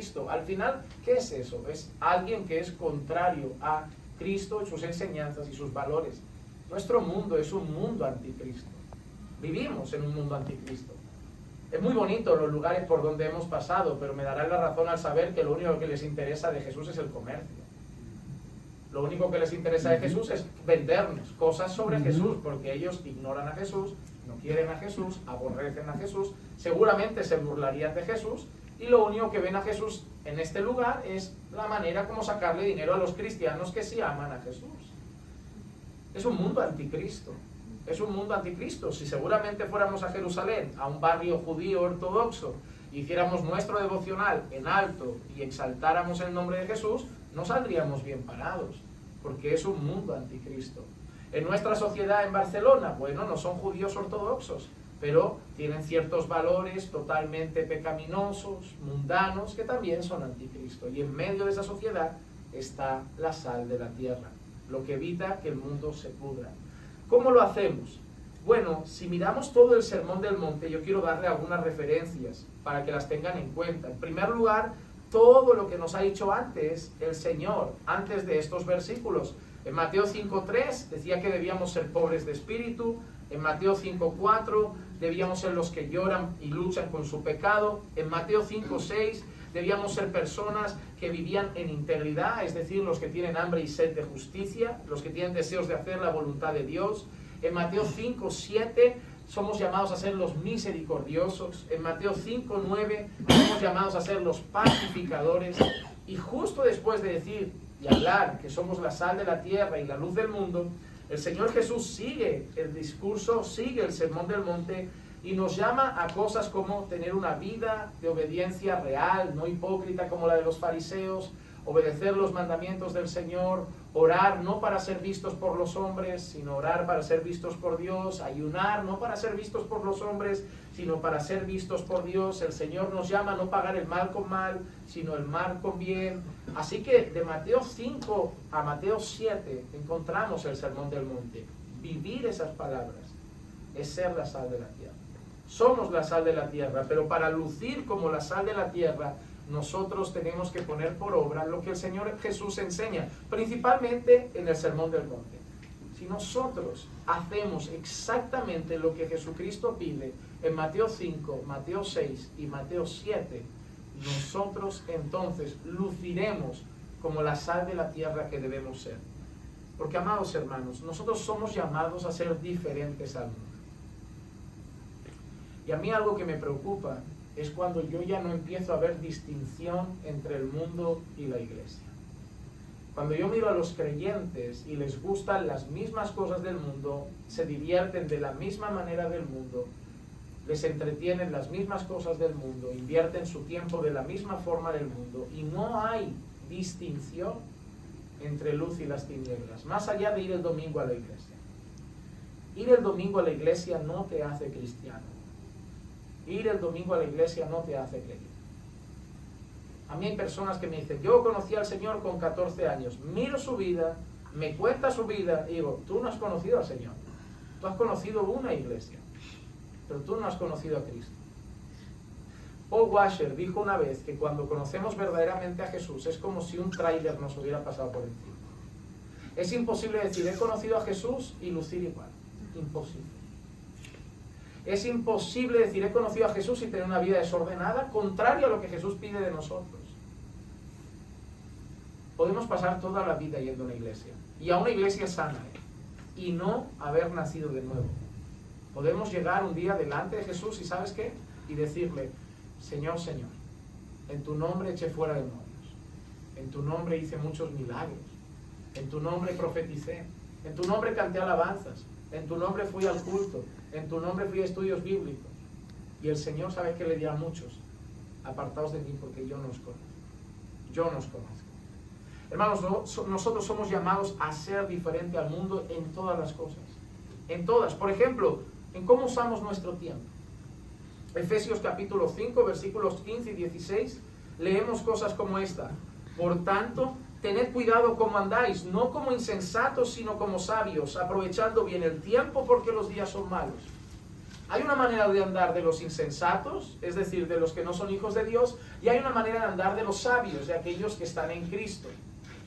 Cristo. Al final, ¿qué es eso? Es alguien que es contrario a Cristo y sus enseñanzas y sus valores. Nuestro mundo es un mundo anticristo. Vivimos en un mundo anticristo. Es muy bonito los lugares por donde hemos pasado, pero me darán la razón al saber que lo único que les interesa de Jesús es el comercio. Lo único que les interesa de Jesús es vendernos cosas sobre Jesús, porque ellos ignoran a Jesús, no quieren a Jesús, aborrecen a Jesús, seguramente se burlarían de Jesús, y lo único que ven a Jesús en este lugar es la manera como sacarle dinero a los cristianos que sí aman a Jesús. Es un mundo anticristo. Es un mundo anticristo. Si seguramente fuéramos a Jerusalén, a un barrio judío ortodoxo, hiciéramos nuestro devocional en alto y exaltáramos el nombre de Jesús, no saldríamos bien parados, porque es un mundo anticristo. En nuestra sociedad en Barcelona, bueno, no son judíos ortodoxos, pero tienen ciertos valores totalmente pecaminosos, mundanos, que también son anticristo. Y en medio de esa sociedad está la sal de la tierra, lo que evita que el mundo se pudra. ¿Cómo lo hacemos? Bueno, si miramos todo el Sermón del Monte, yo quiero darle algunas referencias para que las tengan en cuenta. En primer lugar, todo lo que nos ha dicho antes el Señor, antes de estos versículos. En Mateo 5.3 decía que debíamos ser pobres de espíritu. En Mateo 5.4 debíamos ser los que lloran y luchan con su pecado. En Mateo 5.6 debíamos ser personas que vivían en integridad, es decir, los que tienen hambre y sed de justicia, los que tienen deseos de hacer la voluntad de Dios. En Mateo 5.7 somos llamados a ser los misericordiosos. En Mateo 5.9 somos llamados a ser los pacificadores. Y justo después de decir y hablar que somos la sal de la tierra y la luz del mundo, el Señor Jesús sigue el discurso, sigue el Sermón del Monte y nos llama a cosas como tener una vida de obediencia real, no hipócrita como la de los fariseos, obedecer los mandamientos del Señor, orar no para ser vistos por los hombres, sino orar para ser vistos por Dios, ayunar no para ser vistos por los hombres, sino para ser vistos por Dios. El Señor nos llama a no pagar el mal con mal, sino el mal con bien. Así que de Mateo 5 a Mateo 7 encontramos el Sermón del Monte. Vivir esas palabras es ser la sal de la tierra. Somos la sal de la tierra, pero para lucir como la sal de la tierra, nosotros tenemos que poner por obra lo que el Señor Jesús enseña, principalmente en el Sermón del Monte. Si nosotros hacemos exactamente lo que Jesucristo pide en Mateo 5, Mateo 6 y Mateo 7, nosotros entonces luciremos como la sal de la tierra que debemos ser. Porque, amados hermanos, nosotros somos llamados a ser diferentes al mundo. Y a mí algo que me preocupa es cuando yo ya no empiezo a ver distinción entre el mundo y la iglesia. Cuando yo miro a los creyentes y les gustan las mismas cosas del mundo, se divierten de la misma manera del mundo, les entretienen las mismas cosas del mundo, invierten su tiempo de la misma forma del mundo, y no hay distinción entre luz y las tinieblas, más allá de ir el domingo a la iglesia. Ir el domingo a la iglesia no te hace cristiano. Ir el domingo a la iglesia no te hace creyente. A mí hay personas que me dicen, yo conocí al Señor con 14 años, miro su vida, me cuenta su vida y digo, tú no has conocido al Señor, tú has conocido una iglesia, pero tú no has conocido a Cristo. Paul Washer dijo una vez que cuando conocemos verdaderamente a Jesús es como si un tráiler nos hubiera pasado por encima. Es imposible decir, he conocido a Jesús y lucir igual. Imposible. Es imposible decir, he conocido a Jesús y tener una vida desordenada, contrario a lo que Jesús pide de nosotros. Podemos pasar toda la vida yendo a una iglesia, y a una iglesia sana, y no haber nacido de nuevo. Podemos llegar un día delante de Jesús y ¿sabes qué? Y decirle, Señor, Señor, en tu nombre eché fuera demonios, en tu nombre hice muchos milagros, en tu nombre profeticé, en tu nombre canté alabanzas, en tu nombre fui al culto, en tu nombre fui a estudios bíblicos. Y el Señor sabe que le dirá a muchos, apartaos de mí porque yo no os conozco. Yo no os conozco. Hermanos, nosotros somos llamados a ser diferente al mundo en todas las cosas. En todas. Por ejemplo, en cómo usamos nuestro tiempo. Efesios capítulo 5, versículos 15 y 16, leemos cosas como esta. Por tanto, tened cuidado cómo andáis, no como insensatos, sino como sabios, aprovechando bien el tiempo porque los días son malos. Hay una manera de andar de los insensatos, es decir, de los que no son hijos de Dios, y hay una manera de andar de los sabios, de aquellos que están en Cristo.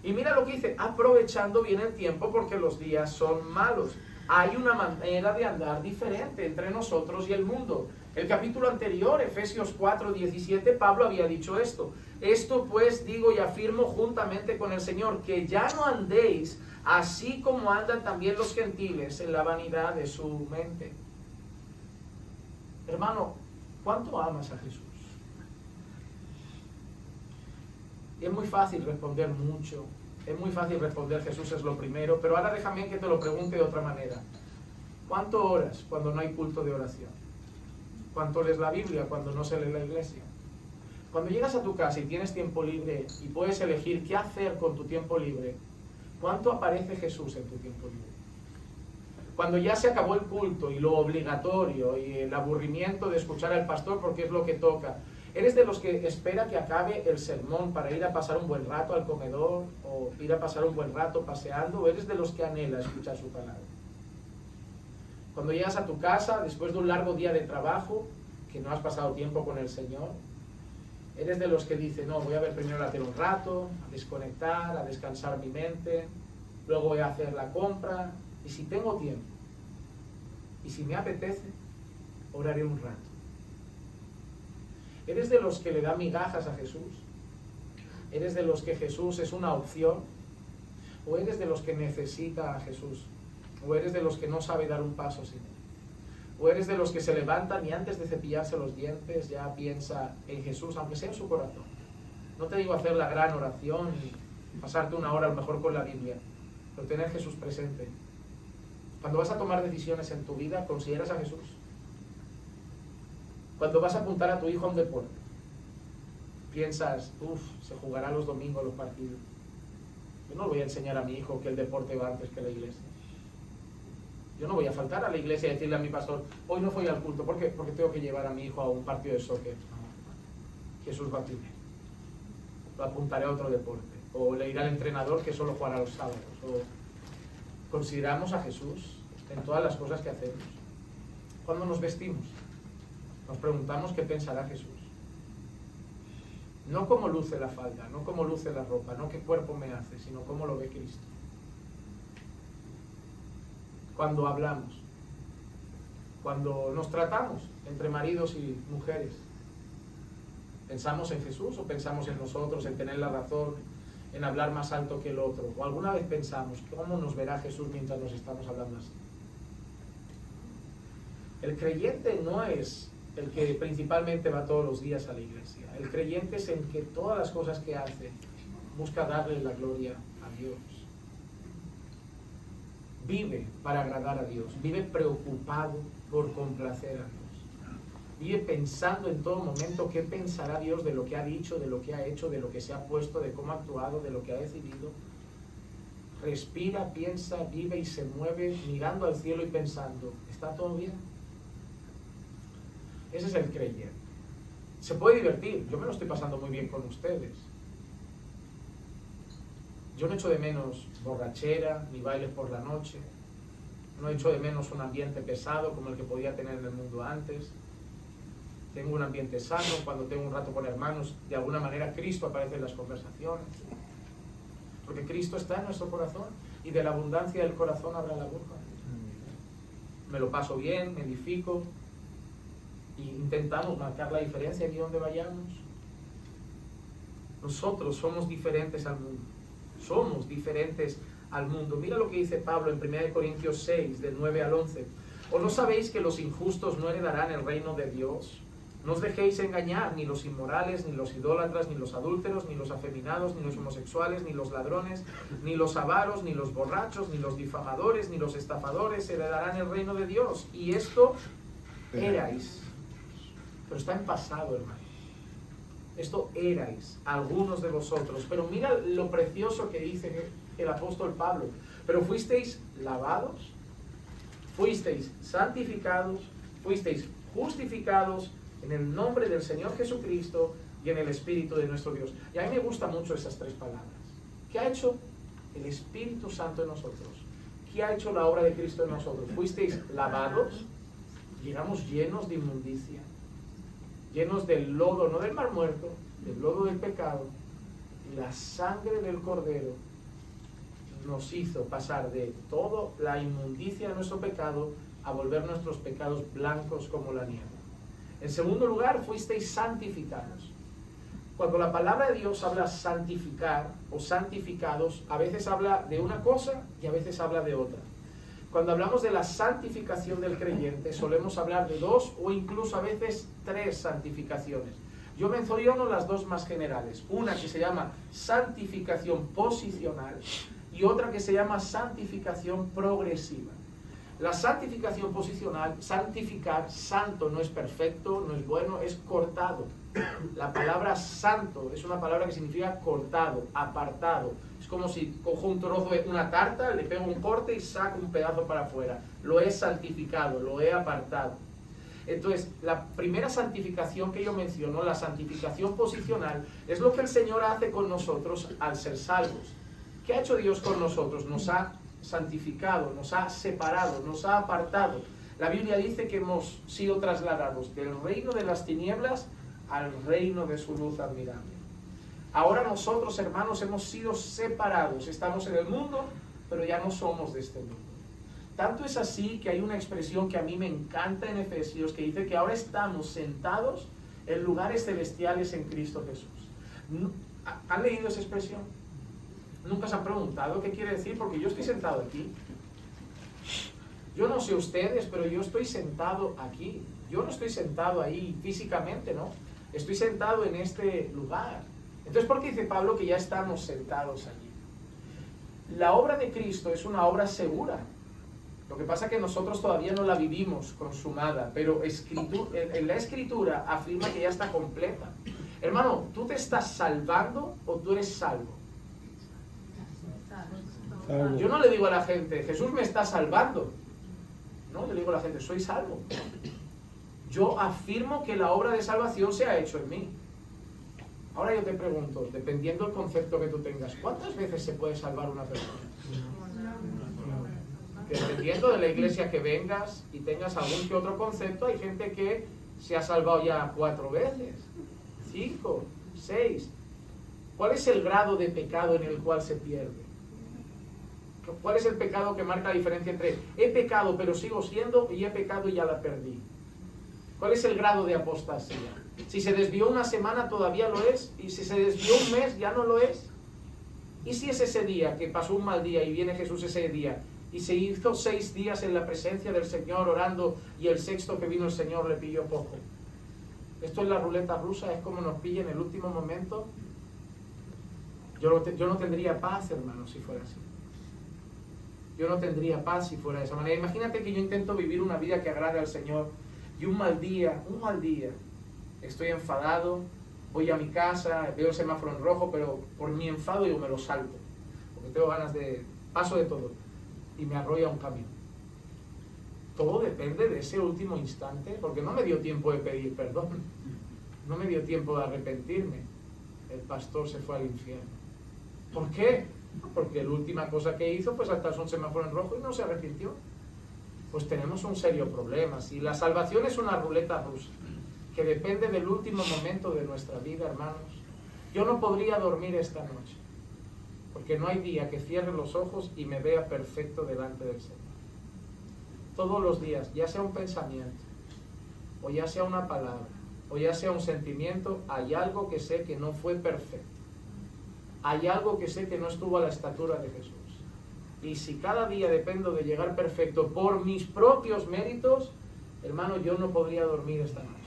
Y mira lo que dice, aprovechando bien el tiempo porque los días son malos. Hay una manera de andar diferente entre nosotros y el mundo. El capítulo anterior, Efesios 4:17, Pablo había dicho esto. Esto pues digo y afirmo juntamente con el Señor, que ya no andéis así como andan también los gentiles en la vanidad de su mente. Hermano, ¿cuánto amas a Jesús? Y es muy fácil responder mucho. Es muy fácil responder Jesús es lo primero, pero ahora déjame que te lo pregunte de otra manera. ¿Cuánto oras cuando no hay culto de oración? ¿Cuánto lees la Biblia cuando no se lee la iglesia? Cuando llegas a tu casa y tienes tiempo libre y puedes elegir qué hacer con tu tiempo libre, ¿cuánto aparece Jesús en tu tiempo libre? Cuando ya se acabó el culto y lo obligatorio y el aburrimiento de escuchar al pastor porque es lo que toca, ¿eres de los que espera que acabe el sermón para ir a pasar un buen rato al comedor o ir a pasar un buen rato paseando? ¿O eres de los que anhela escuchar su palabra? Cuando llegas a tu casa después de un largo día de trabajo, que no has pasado tiempo con el Señor, ¿eres de los que dice, no, voy a ver primero la tele un rato, a desconectar, a descansar mi mente, luego voy a hacer la compra, y si tengo tiempo, y si me apetece, oraré un rato? ¿Eres de los que le da migajas a Jesús? ¿Eres de los que Jesús es una opción? ¿O eres de los que necesita a Jesús? ¿O eres de los que no sabe dar un paso sin él? ¿O eres de los que se levantan y antes de cepillarse los dientes ya piensa en Jesús, aunque sea en su corazón? No te digo hacer la gran oración y pasarte una hora a lo mejor con la Biblia, pero tener Jesús presente. Cuando vas a tomar decisiones en tu vida, ¿consideras a Jesús? Cuando vas a apuntar a tu hijo a un deporte, piensas, se jugará los domingos los partidos. Yo no voy a enseñar a mi hijo que el deporte va antes que la iglesia. Yo no voy a faltar a la iglesia y decirle a mi pastor, hoy no fui al culto, ¿por qué? Porque tengo que llevar a mi hijo a un partido de soccer. No, Jesús va primero. Lo apuntaré a otro deporte. O le dirá al entrenador que solo jugará los sábados. O consideramos a Jesús en todas las cosas que hacemos. Cuando nos vestimos, nos preguntamos qué pensará Jesús. No cómo luce la falda, no cómo luce la ropa, no qué cuerpo me hace, sino cómo lo ve Cristo. Cuando hablamos, cuando nos tratamos entre maridos y mujeres, ¿pensamos en Jesús o pensamos en nosotros, en tener la razón, en hablar más alto que el otro? ¿O alguna vez pensamos cómo nos verá Jesús mientras nos estamos hablando así? El creyente no es el que principalmente va todos los días a la iglesia. El creyente es el que todas las cosas que hace busca darle la gloria a Dios. Vive para agradar a Dios, vive preocupado por complacer a Dios. Vive pensando en todo momento qué pensará Dios de lo que ha dicho, de lo que ha hecho, de lo que se ha puesto, de cómo ha actuado, de lo que ha decidido. Respira, piensa, vive y se mueve mirando al cielo y pensando, ¿está todo bien? Ese es el creyente. Se puede divertir, yo me lo estoy pasando muy bien con ustedes. Yo no echo de menos borrachera, ni bailes por la noche. No echo de menos un ambiente pesado como el que podía tener en el mundo antes. Tengo un ambiente sano, cuando tengo un rato con hermanos, de alguna manera Cristo aparece en las conversaciones. Porque Cristo está en nuestro corazón y de la abundancia del corazón habrá la boca. Me lo paso bien, me edifico e intentamos marcar la diferencia aquí donde vayamos. Nosotros somos diferentes al mundo. Somos diferentes al mundo. Mira lo que dice Pablo en 1 Corintios 6, del 9 al 11. ¿O no sabéis que los injustos no heredarán el reino de Dios? No os dejéis engañar, ni los inmorales, ni los idólatras, ni los adúlteros, ni los afeminados, ni los homosexuales, ni los ladrones, ni los avaros, ni los borrachos, ni los difamadores, ni los estafadores heredarán el reino de Dios. Y esto erais. Pero está en pasado, hermano. Esto erais algunos de vosotros. Pero mira lo precioso que dice el apóstol Pablo. Pero fuisteis lavados, fuisteis santificados, fuisteis justificados en el nombre del Señor Jesucristo y en el Espíritu de nuestro Dios. Y a mí me gustan mucho esas tres palabras. ¿Qué ha hecho el Espíritu Santo en nosotros? ¿Qué ha hecho la obra de Cristo en nosotros? Fuisteis lavados, llegamos llenos de inmundicia, llenos del lodo, no del mar muerto, del lodo del pecado, y la sangre del Cordero nos hizo pasar de toda la inmundicia de nuestro pecado a volver nuestros pecados blancos como la nieve. En segundo lugar, fuisteis santificados. Cuando la palabra de Dios habla santificar o santificados, a veces habla de una cosa y a veces habla de otra. Cuando hablamos de la santificación del creyente, solemos hablar de 2 o incluso a veces 3 santificaciones. Yo menciono las 2 más generales. Una que se llama santificación posicional y otra que se llama santificación progresiva. La santificación posicional, santificar, santo no es perfecto, no es bueno, es cortado. La palabra santo es una palabra que significa cortado, apartado. Es como si cojo un trozo de una tarta, le pego un corte y saco un pedazo para afuera. Lo he santificado, lo he apartado. Entonces, la primera santificación que yo menciono, la santificación posicional, es lo que el Señor hace con nosotros al ser salvos. ¿Qué ha hecho Dios con nosotros? Nos ha santificado, nos ha separado, nos ha apartado. La Biblia dice que hemos sido trasladados del reino de las tinieblas al reino de su luz admirable. Ahora nosotros, hermanos, hemos sido separados. Estamos en el mundo, pero ya no somos de este mundo. Tanto es así que hay una expresión que a mí me encanta en Efesios, que dice que ahora estamos sentados en lugares celestiales en Cristo Jesús. ¿Han leído esa expresión? ¿Nunca se han preguntado qué quiere decir? Porque yo estoy sentado aquí. Yo no sé ustedes, pero yo estoy sentado aquí. Yo no estoy sentado ahí físicamente, ¿no? Estoy sentado en este lugar. Entonces, ¿por qué dice Pablo que ya estamos sentados allí? La obra de Cristo es una obra segura. Lo que pasa es que nosotros todavía no la vivimos consumada, pero en la Escritura afirma que ya está completa. Hermano, ¿tú te estás salvando o tú eres salvo? Yo no le digo a la gente, Jesús me está salvando. No, le digo a la gente, soy salvo. Yo afirmo que la obra de salvación se ha hecho en mí. Ahora yo te pregunto, dependiendo del concepto que tú tengas, ¿cuántas veces se puede salvar una persona? Que dependiendo de la iglesia que vengas y tengas algún que otro concepto, hay gente que se ha salvado ya 4 veces, 5, 6. ¿Cuál es el grado de pecado en el cual se pierde? ¿Cuál es el pecado que marca la diferencia entre he pecado pero sigo siendo y he pecado y ya la perdí? ¿Cuál es el grado de apostasía? Si se desvió una semana todavía lo es, y si se desvió un mes ya no lo es. ¿Y si es ese día que pasó un mal día y viene Jesús ese día y se hizo 6 días en la presencia del Señor orando y el 6º que vino el Señor le pilló poco? Esto es la ruleta rusa, es como nos pilla en el último momento. Yo no tendría paz, hermano, si fuera así. Yo no tendría paz si fuera de esa manera. Imagínate que yo intento vivir una vida que agrade al Señor y un mal día, estoy enfadado, voy a mi casa, veo el semáforo en rojo, pero por mi enfado yo me lo salto, porque tengo ganas paso de todo, y me arrolla un camión. Todo depende de ese último instante, porque no me dio tiempo de pedir perdón, no me dio tiempo de arrepentirme. El pastor se fue al infierno. ¿Por qué? Porque la última cosa que hizo fue saltarse un semáforo en rojo y no se arrepintió. Pues tenemos un serio problema. Si la salvación es una ruleta rusa, que depende del último momento de nuestra vida, hermanos, yo no podría dormir esta noche, porque no hay día que cierre los ojos y me vea perfecto delante del Señor. Todos los días, ya sea un pensamiento, o ya sea una palabra, o ya sea un sentimiento, hay algo que sé que no fue perfecto. Hay algo que sé que no estuvo a la estatura de Jesús. Y si cada día dependo de llegar perfecto por mis propios méritos, hermano, yo no podría dormir esta noche.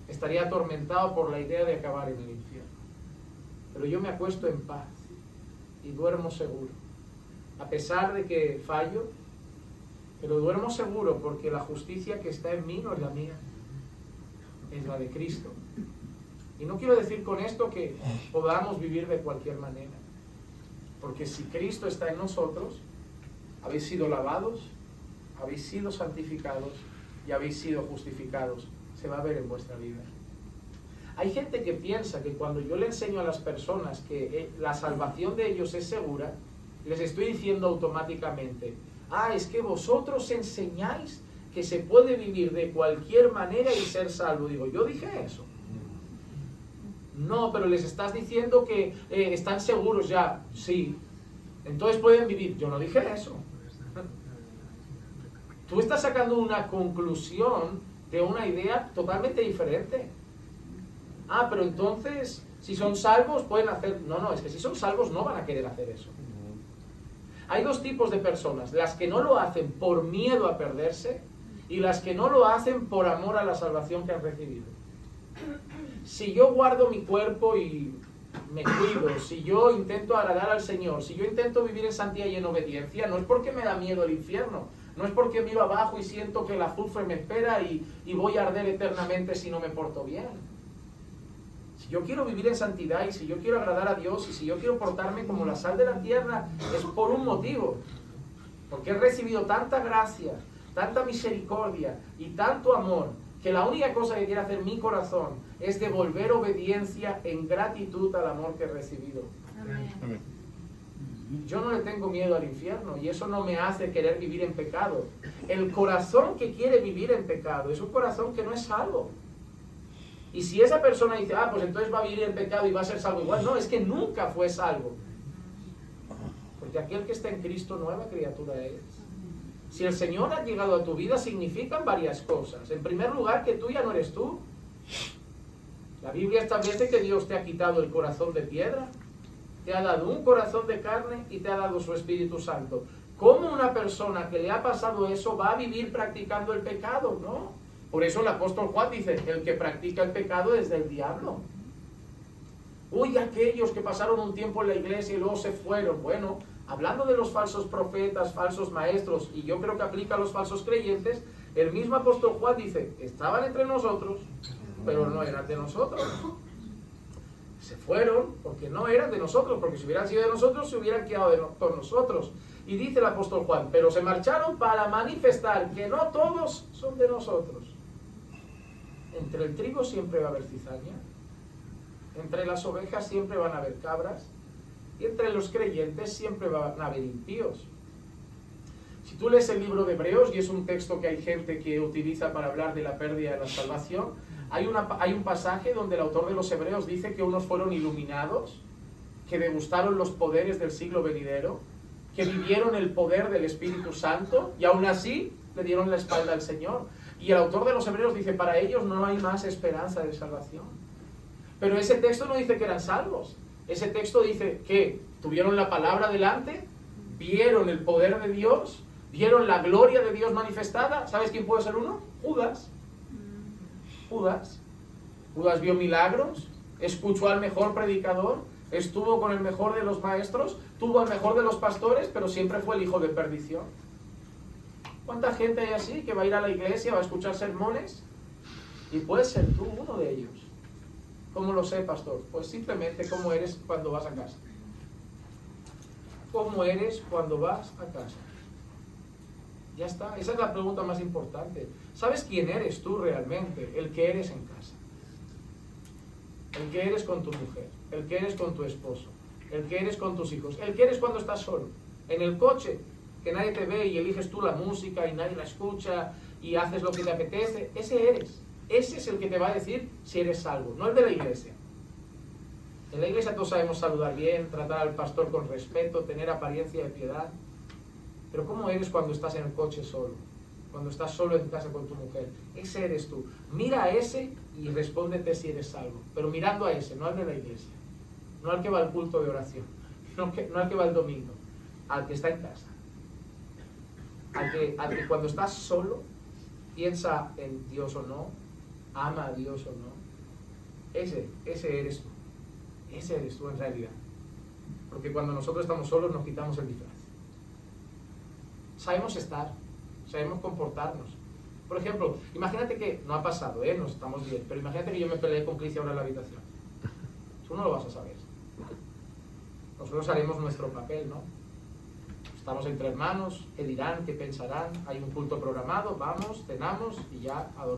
Estaría atormentado por la idea de acabar en el infierno. Pero yo me acuesto en paz y duermo seguro. A pesar de que fallo, pero duermo seguro porque la justicia que está en mí no es la mía, es la de Cristo. Y no quiero decir con esto que podamos vivir de cualquier manera, porque si Cristo está en nosotros, habéis sido lavados, habéis sido santificados y habéis sido justificados. Se va a ver en vuestra vida. Hay gente que piensa que cuando yo le enseño a las personas que la salvación de ellos es segura, les estoy diciendo automáticamente, es que vosotros enseñáis que se puede vivir de cualquier manera y ser salvo. Digo, ¿yo dije eso? No, pero les estás diciendo que están seguros ya. Sí. Entonces pueden vivir. Yo no dije eso. Tú estás sacando una conclusión de una idea totalmente diferente. Ah, pero entonces, si son salvos, pueden hacer... No, es que si son salvos no van a querer hacer eso. Hay dos tipos de personas, las que no lo hacen por miedo a perderse y las que no lo hacen por amor a la salvación que han recibido. Si yo guardo mi cuerpo y me cuido, si yo intento agradar al Señor, si yo intento vivir en santidad y en obediencia, no es porque me da miedo el infierno, no es porque miro abajo y siento que el azufre me espera y voy a arder eternamente si no me porto bien. Si yo quiero vivir en santidad y si yo quiero agradar a Dios y si yo quiero portarme como la sal de la tierra, es por un motivo. Porque he recibido tanta gracia, tanta misericordia y tanto amor, que la única cosa que quiere hacer mi corazón es devolver obediencia en gratitud al amor que he recibido. Amén. Yo no le tengo miedo al infierno y eso no me hace querer vivir en pecado. El corazón que quiere vivir en pecado es un corazón que no es salvo. Y si esa persona dice, pues entonces va a vivir en pecado y va a ser salvo igual, no, es que nunca fue salvo. Porque aquel que está en Cristo, nueva criatura es. Si el Señor ha llegado a tu vida, significan varias cosas. En primer lugar, que tú ya no eres tú. La Biblia establece que Dios te ha quitado el corazón de piedra, te ha dado un corazón de carne y te ha dado su Espíritu Santo. ¿Cómo una persona que le ha pasado eso va a vivir practicando el pecado? No. Por eso el apóstol Juan dice, el que practica el pecado es del diablo. Uy, aquellos que pasaron un tiempo en la iglesia y luego se fueron. Bueno, hablando de los falsos profetas, falsos maestros, y yo creo que aplica a los falsos creyentes, el mismo apóstol Juan dice, estaban entre nosotros, pero no eran de nosotros. Se fueron porque no eran de nosotros, porque si hubieran sido de nosotros, se hubieran quedado con nosotros. Y dice el apóstol Juan, pero se marcharon para manifestar que no todos son de nosotros. Entre el trigo siempre va a haber cizaña, entre las ovejas siempre van a haber cabras, y entre los creyentes siempre van a haber impíos. Si tú lees el libro de Hebreos, y es un texto que hay gente que utiliza para hablar de la pérdida de la salvación, hay un pasaje donde el autor de los Hebreos dice que unos fueron iluminados, que degustaron los poderes del siglo venidero, que vivieron el poder del Espíritu Santo, y aún así le dieron la espalda al Señor. Y el autor de los Hebreos dice, para ellos no hay más esperanza de salvación. Pero ese texto no dice que eran salvos. Ese texto dice que tuvieron la palabra delante, vieron el poder de Dios, vieron la gloria de Dios manifestada. ¿Sabes quién puede ser uno? Judas. Judas vio milagros, escuchó al mejor predicador, estuvo con el mejor de los maestros, tuvo al mejor de los pastores, pero siempre fue el hijo de perdición. ¿Cuánta gente hay así que va a ir a la iglesia, va a escuchar sermones? Y puedes ser tú uno de ellos. ¿Cómo lo sé, pastor? Pues simplemente cómo eres cuando vas a casa. ¿Cómo eres cuando vas a casa? Ya está, esa es la pregunta más importante. ¿Sabes quién eres tú realmente? El que eres en casa. El que eres con tu mujer, el que eres con tu esposo, el que eres con tus hijos, el que eres cuando estás solo, en el coche, que nadie te ve y eliges tú la música y nadie la escucha y haces lo que te apetece. Ese eres. Ese es el que te va a decir si eres salvo, no el de la iglesia. En la iglesia todos sabemos saludar bien, tratar al pastor con respeto, tener apariencia de piedad. Pero ¿cómo eres cuando estás en el coche solo? Cuando estás solo en casa con tu mujer. Ese eres tú. Mira a ese y respóndete si eres salvo. Pero mirando a ese, no al de la iglesia. No al que va al culto de oración. No al que va el domingo. Al que está en casa. Al que cuando estás solo piensa en Dios o no, ama a Dios o no. Ese eres tú. Ese eres tú en realidad. Porque cuando nosotros estamos solos nos quitamos el disfraz. Sabemos estar, sabemos comportarnos. Por ejemplo, imagínate que, no ha pasado, nos estamos bien, pero imagínate que yo me peleé con Cristian ahora en la habitación. Tú no lo vas a saber. Nosotros haremos nuestro papel, ¿no? Estamos entre hermanos, ¿qué dirán? ¿Qué pensarán? Hay un culto programado, vamos, cenamos y ya a dormir.